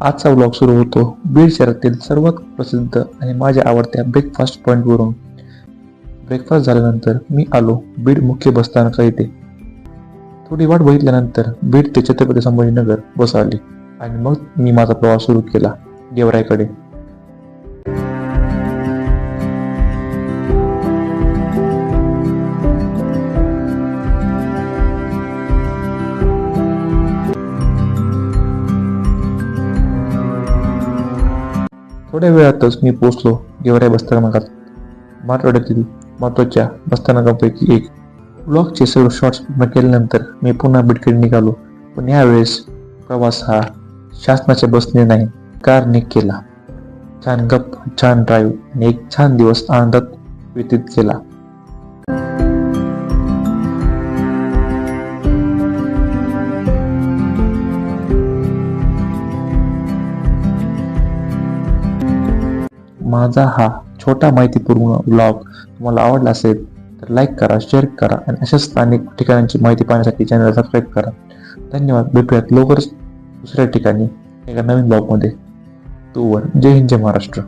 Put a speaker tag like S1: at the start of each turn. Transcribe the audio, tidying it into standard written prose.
S1: आजचा व्लॉग सुरू होतो बीड शहरातील सर्वात प्रसिद्ध आणि माझ्या आवडत्या ब्रेकफास्ट पॉईंटवरून. ब्रेकफास्ट झाल्यानंतर मी आलो बीड मुख्य बसस्थानका येथे. थोडी वाट बघितल्यानंतर बीड ते छत्रपती संभाजीनगर बस आली आणि मग मी माझा प्रवास सुरू केला गेवराईकडे. थोड्या वेळातच मी पोहोचलो गेवराई बसस्थानकात, मराठवाड्यातील महत्त्वाच्या बसस्थानकांपैकी एक. व्लॉगचे सर्व शॉर्ट्स पूर्ण केल्यानंतर मी पुन्हा बीडकडे निघालो, पण यावेळेस प्रवास हा शासनाच्या बसने नाही, कारने केला. छान गप्पा, छान ड्राईव्ह आणि एक छान दिवस आनंदात व्यतीत केला. माझा हा छोटा माहितीपूर्ण व्लॉग तुम्हाला आवडला असेल तर लाईक करा, शेअर करा आणि अशाच स्थानिक ठिकाणांची माहिती पाहण्यासाठी चॅनलला सबस्क्राईब करा. धन्यवाद. भेटूयात लवकरच दुसऱ्या ठिकाणी एका नवीन ब्लॉगमध्ये. तोवर जय हिंद, जय महाराष्ट्र.